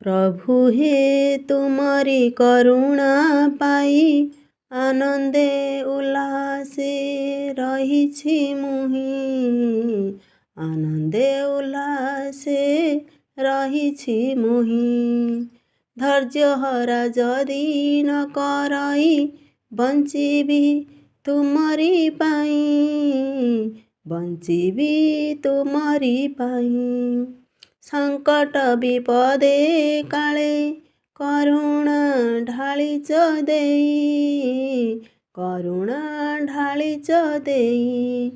प्रभु हे तुमरी करुणा पाई आनंदे उल्लासे रहिछि मुहि आनंदे उल्लासे रहिछि मुहि धैर्य हरा जदि न करई बंचिबी तुमरी पाई बंचिबी तुमरी पाई संकट विपदे काले करुणा ढालिच देई करुणा ढालिच देई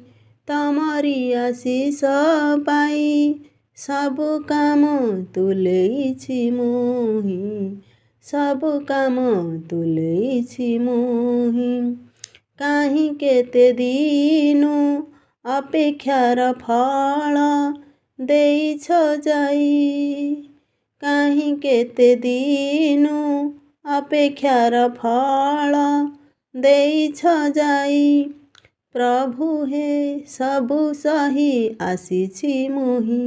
तमरी आशीष पाई सबु काम तुलेछि मोहि सबु काम तुलेछि मोहि काहीं केते दिनु अपेक्षार फल देइछ जाई काहीं केते दिनु अपेक्षार फल देइछ जाई प्रभु हे सबु सही आसीछि मुहि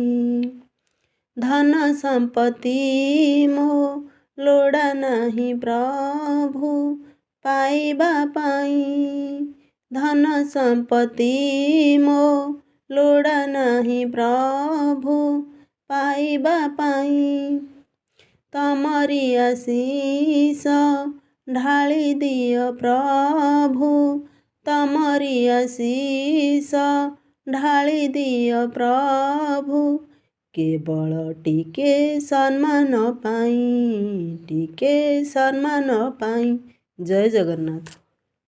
धन संपत्ति मो लोड़ा नाही प्रभु पाइबा पाई धन संपत्ति मो लोड़ा नाही प्रभु पाइबा पाई तमरी आशीष ढाली दियो प्रभु तमरी आशीष ढाली दियो प्रभु केवल टिके सम्मान पाई टिके सम्मान पाई। जय जगन्नाथ।